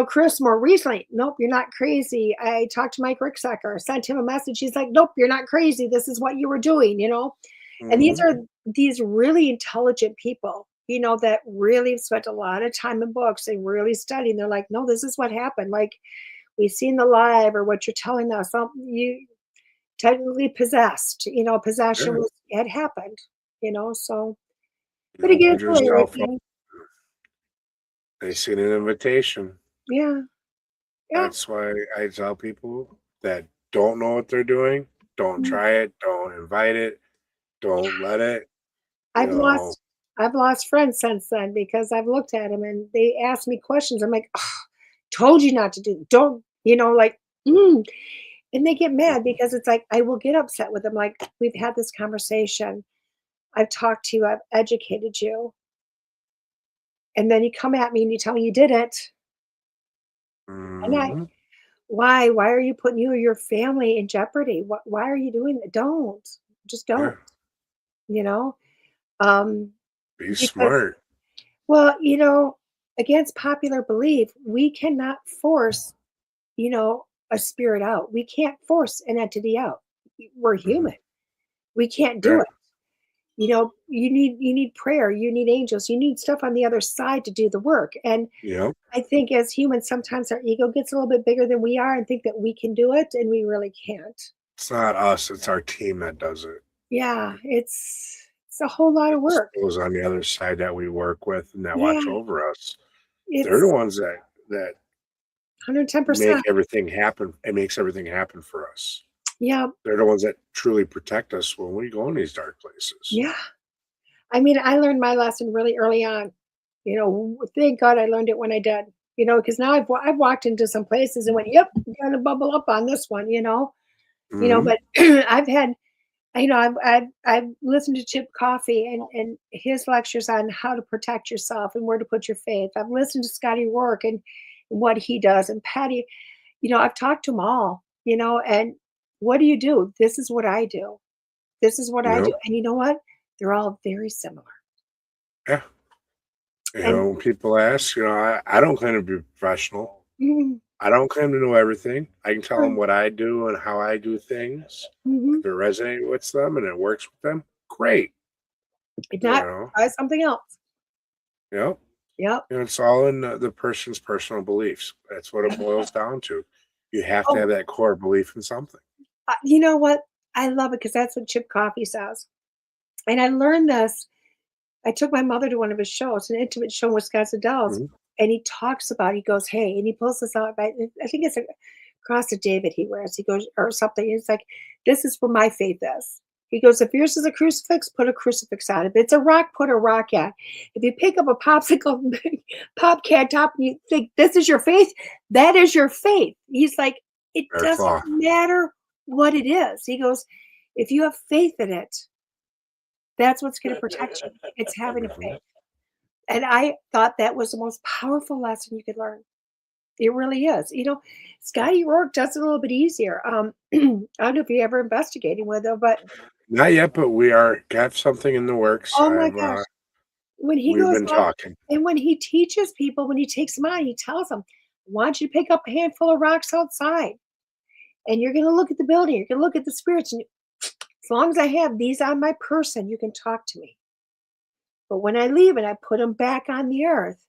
Chris more recently, nope, you're not crazy. I talked to Mike Ricksecker, sent him a message. He's like, nope, you're not crazy. This is what you were doing, And these Mhm. are these really intelligent people, that really spent a lot of time in books. They really studied. They're like, no, this is what happened. Like we've seen the live or what you're telling us. You technically possessed, possession Yeah. had happened, so but You again, put it's really right yourself up. now. They seen an invitation. Yeah. Yeah. That's why I tell people that don't know what they're doing, don't Mm. try it, don't invite it, don't let it, you I've know. lost I've lost friends since then because I've looked at them and they ask me questions. I'm like, "Ugh, told you not to do. Don't, like, mm." And they get mad because it's like I will get upset with them. Like, we've had this conversation. I've talked to you. I've educated you. And then you come at me and you tell me you did it. And Mhm. why are you putting you or your family in jeopardy? Why are you doing that? Don't. Just Yeah, don't, you know? Um, be because, smart. well, against popular belief, we cannot force, a spirit out. We can't force an entity out. We're Mhm. human. We can't do Yeah, it. You need prayer, you need angels, you need stuff on the other side to do the work. And yep. I think as humans, sometimes our ego gets a little bit bigger than we are and think that we can do it, and we really can't. It's not us, it's our team that does it. Yeah, it's a whole lot of It's work. those on the other side that we work with and that watch Yeah, over us. They're the it's ones that 110%. make everything happen. It makes everything happen for us. Yeah, They're the ones that truly protect us when we go in these dark places. yeah. I mean, I learned my lesson really early on. Thank God I learned it when I did. Because now I've walked into some places and went, "Yep, gotta bubble up on this one." Mhm. But I've had I've listened to Chip Coffey and his lectures on how to protect yourself and where to put your faith. I've listened to Scotty Rourke and what he does, and Patty. I've talked to them all. And what do you do? This is what I do. This is what I do. Yep. And you know what? They're all very similar. Yeah. And When people ask, I don't claim to be professional. mm, I don't claim to know everything. I can tell them right, what I do and how I do things. mhm. If it resonates with them and it works with them, great. If You not, know, try something else. yep. Yep. It's all in the person's personal beliefs. That's what it boils down to. You have to Oh, have that core belief in something. you know what? I love it because that's what Chip Coffey says. And I learned this. I took my mother to one of his shows, an intimate show with Scott Adele, Mhm. and he talks about, he goes, "Hey," and he pulls this out, I think it's a cross of David he wears. He goes, or something. It's like, "This is where my faith is." He goes, "If yours is a crucifix, put a crucifix on. If it's a rock, put a rock on. If you pick up a popsicle pop can top and you think this is your faith, that is your faith." He's like, "It That's doesn't law. matter what it is." He goes, "If you have faith in it, that's what's going to protect you. It's having a Mhm. faith." And I thought that was the most powerful lesson you could learn. It really is. Scotty Rourke does it a little bit easier. I don't know if you ever investigating with him, but Not yet, but we are got something in the works. oh my gosh, when he We've goes been out talking. and when he teaches people, when he takes them out, he tells them, "I want you to pick up a handful of rocks outside, and you're going to look at the building. You're going to look at the spirits. And as long as I have these on my person, you can talk to me. But when I leave and I put them back on the earth,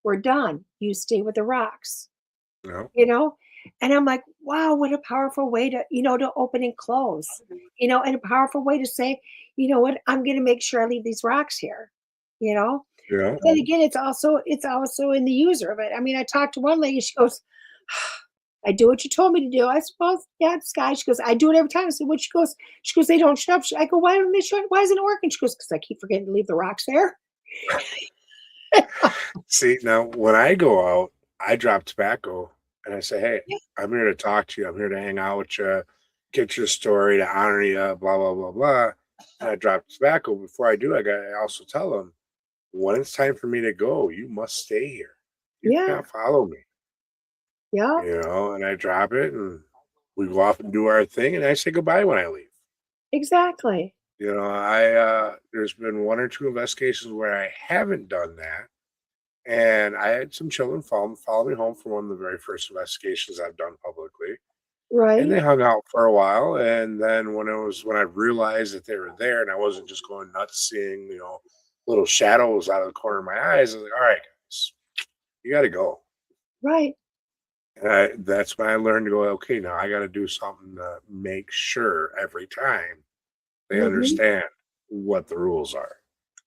we're done. You stay with the rocks." You know? you know and I'm like, wow, what a powerful way to open and close, and a powerful way to say, you know what, I'm going to make sure I leave these rocks here. Yeah. But then again, it's also in the user of it. I mean, I talked to one lady, she goes, "I do what you told me to do." I suppose, yeah, Sky. She goes, "I do it every time." I said, "What?" She goes, "They don't shut up." I go, "Why don't they shut? Why isn't it working?" She goes, "Because I keep forgetting to leave the rocks there." See, now when I go out, I drop tobacco and I say, "Hey, Yeah, I'm here to talk to you. I'm here to hang out with you, get your story, to honor you, blah blah blah blah." And I drop tobacco. Before I do, I also tell them when it's time for me to go, you must stay here. You yeah, can't follow me, yeah, And I drop it and we go off and do our thing, and I say goodbye when I leave. exactly. There's been one or two investigations where I haven't done that. And I had some children follow me home for one of the very first investigations I've done publicly. And Right, they hung out for a while. And then when I realized that they were there and I wasn't just going nuts seeing, little shadows out of the corner of my eyes, I was like, all right, guys, you got to go. right. And that's when I learned to go, okay, now I got to do something to make sure every time they Hmm. understand what the rules are.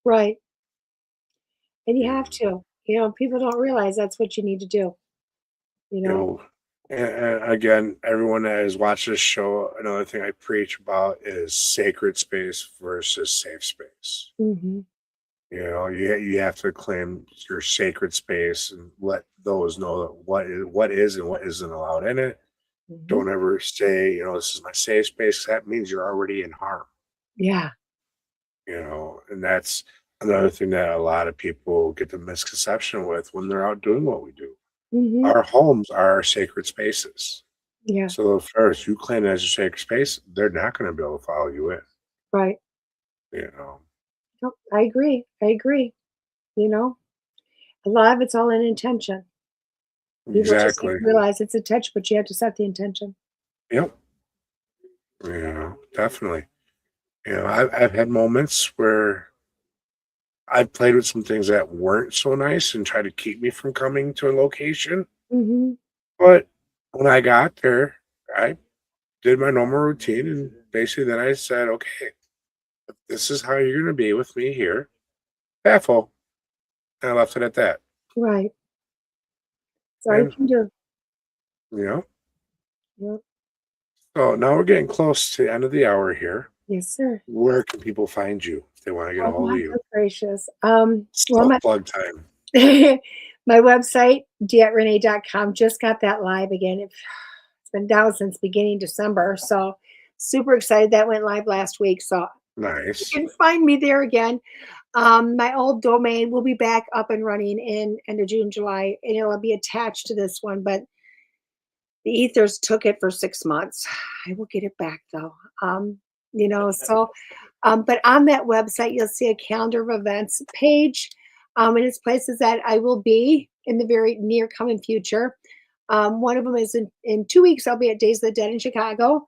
Right. And you have Mhm. to. People don't realize that's what you need to do, you You know? know, and again, everyone that has watched this show, another thing I preach about is sacred space versus safe space. Mhm. You have to claim your sacred space and let those know that what is and what isn't allowed in it. Mhm. Don't ever say, this is my safe space. That means you're already in harm, Yeah. and that's another thing that a lot of people get the misconception with when they're out doing what we do. Mhm. Our homes are our sacred spaces. Yeah. So if first you claim it as a sacred space, they're not going to be able to follow you in. Right. You know, Nope, I agree. I agree. You know? A lot of it's all in intention. People just have exactly. to realize it's intention, but you have to set the intention. Yep. Definitely. I've had moments where I've played with some things that weren't so nice and tried to keep me from coming to a location. Mhm. But when I got there, I did my normal routine and basically then I said, okay, if this is how you're going to be with me here. Baffle. And I left it at that. Right. That's all you And, can do. you know, Yep. so now we're getting close to the end of the hour here. Yes, sir. Where can people find you if they want to get a Oh hold my of you? good gracious. Well, Self plug time. my website, dietrenee.com, just got that live again. It's been down since beginning December, so super excited. That went live last week, so you Nice. can find me there again. My old domain will be back up and running in end of June, July, and it'll be attached to this one, but the ethers took it for 6 months. I will get it back though. So but on that website, you'll see a calendar of events page. And it's places that I will be in the very near coming future. One of them is in 2 weeks, I'll be at Days of the Dead in Chicago.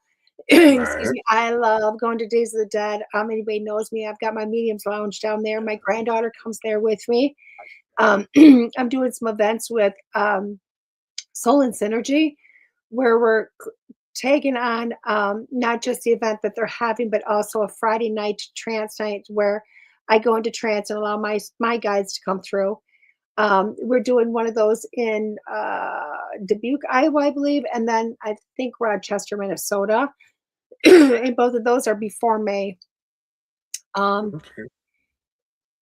Excuse Nice. me. I love going to Days of the Dead. Anybody knows me. I've got my mediums lounge down there. My granddaughter comes there with me. I'm doing some events with Soul and Synergy where we're taking on not just the event that they're having, but also a Friday night trance night where I go into trance and allow my guides to come through. We're doing one of those in Dubuque, Iowa, I believe, and then I think Rochester, Minnesota. And both of those are before May. Um, Okay.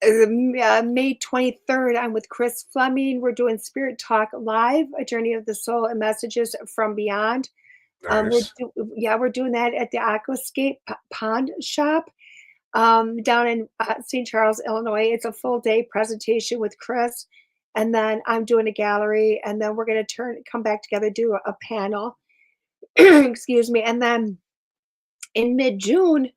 May 23rd, I'm with Chris Fleming. We're doing Spirit Talk Live, A Journey of the Soul and Messages from Beyond. Nice. We're doing that at the Aquascape Pond Shop down in St. Charles, Illinois. It's a full day presentation with Chris, and then I'm doing a gallery, and then we're going to come back together, do a panel. Excuse me, and then in mid June,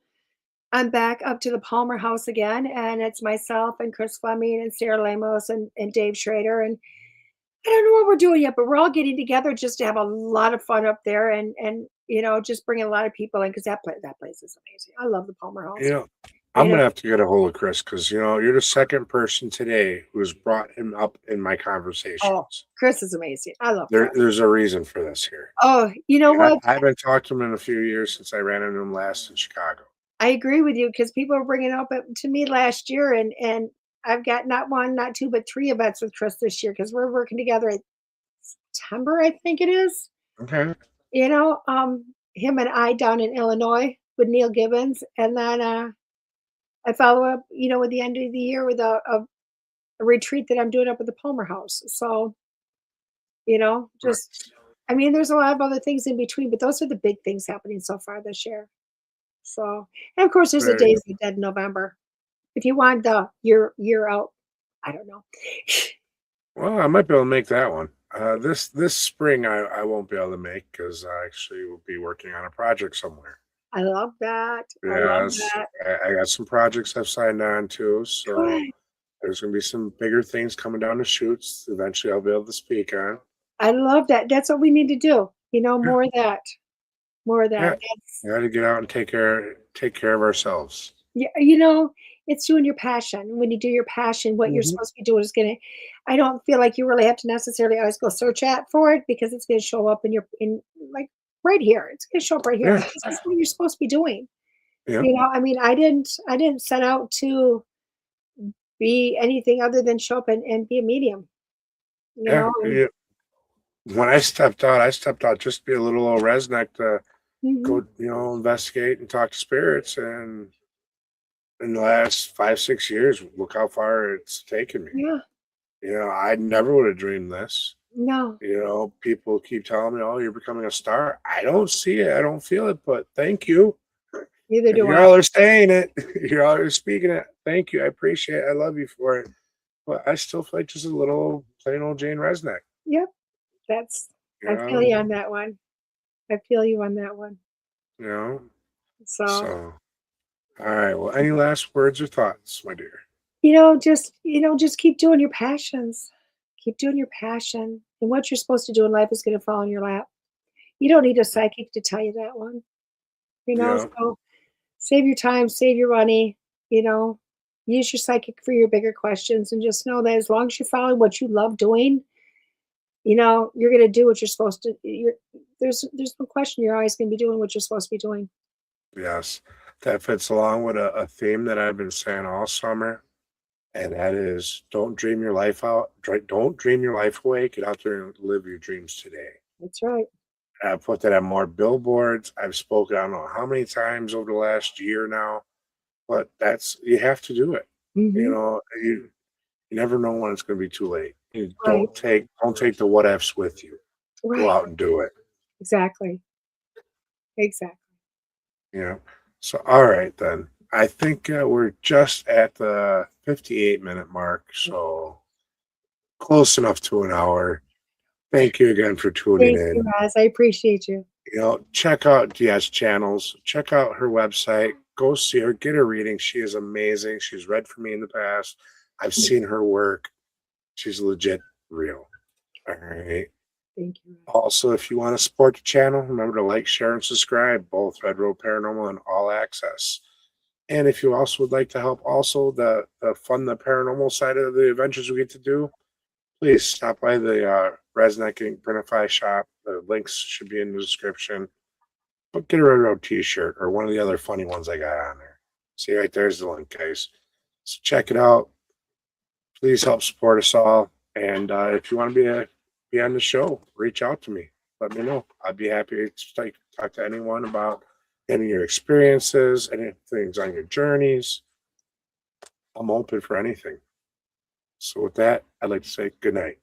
I'm back up to the Palmer House again, and it's myself and Chris Fleming and Sarah Lamos and Dave Schrader, and I don't know what we're doing yet, but we're all getting together just to have a lot of fun up there and just bringing a lot of people in because that place is amazing. I love the Palmer You House. know, You I'm know, gonna have to get a hold of Chris because you're the second person today who's brought him up in my oh, conversations. Chris is amazing. I love There, Chris. there's a reason for this here. Oh, you know what? I haven't talked to him in a few years since I ran into him last in Chicago. I agree with you because people were bringing it up to me last year, and I've got not one, not two, but three events with Chris this year because we're working together in September, I think it is. Okay. Him and I down in Illinois with Neil Gibbons, and then I follow up, with the end of the year with a retreat that I'm doing up at the Palmer House. So, just, Right. I mean, there's a lot of other things in between, but those are the big things happening so far this year. So, and of course, there's the There you Days go. of the Dead in November. If you want the year out, I don't know. Well, I might be able to make that one. This spring I won't be able to make because I actually will be working on a project somewhere. I love that. I love Yes, that. I got some projects I've signed on to, so Good. there's gonna be some bigger things coming down the chutes. Eventually, I'll be able to speak on. I love that. That's what we need to do. Yeah, More of that. More of yeah. that. That's Got to get out and take care of ourselves. Yeah, it's doing your passion. When you do your passion, what you're Hmm. supposed to be doing is gonna I don't feel like you really have to necessarily always go search at for it because it's gonna show up in like right here. It's gonna show up right here. Yeah, This is what you're supposed to be doing. yeah. I mean, I didn't set out to be anything other than show up and be a medium, you Yeah, know? And, yeah. When I stepped out just to be a little old Rez Neck to mhm, go, investigate and talk to spirits. And in the last 5, 6 years, look how far it's taken me. yeah, I never would have dreamed this. no, People keep telling me, "Oh, you're becoming a star." I don't see it. I don't feel it, but thank you. neither If do you're I. all are saying it, you're all are speaking it. Thank you. I appreciate it. I love you for it. But I still feel like just a little plain old Jane Resnick. Yep, that's You I feel know, you on that one. I feel you on that one. you know. So, So, all right. Well, any last words or thoughts, my dear? just keep doing your passions. Keep doing your passion, and what you're supposed to do in life is gonna fall in your lap. You don't need a psychic to tell you that one, Yeah. so save your time, save your money, you know, use your psychic for your bigger questions, and just know that as long as you're following what you love doing, you're gonna do what you're supposed to there's no question you're always gonna be doing what you're supposed to be doing. Yes. That fits along with a theme that I've been saying all summer. And that is, don't dream your life out. Don't dream your life away. Get out there and live your dreams today. That's right. I've put that on more billboards. I've spoken, I don't know how many times over the last year now, but you have to do it. Mhm. You never know when it's going to be too late. You Right. don't take the what ifs with you. Go Right. out and do it. Exactly. Exactly. You know. So all right then. I think we're just at the 58-minute mark, so close enough to an hour. Thank you again for tuning Thank you, in. Raz. I appreciate you. Check out Dia's channels. Check out her website. Go see her. Get her reading. She is amazing. She's read for me in the past. I've seen her work. She's legit real. All right. Thank you, Raz. Also, if you want to support the channel, remember to like, share, and subscribe, both Red Road Paranormal and All Access. And if you also would like to help also the fund the paranormal side of the adventures we get to do, please stop by the Rez Neck Ink Printify shop. The links should be in the description. But get a Red Road t-shirt or one of the other funny ones I got on there. See right there's the link, guys. So check it out. Please help support us all. And if you want to be on the show, reach out to me. Let me know. I'd be happy to talk to anyone about any of your experiences, any things on your journeys. I'm open for anything. So with that, I'd like to say good night.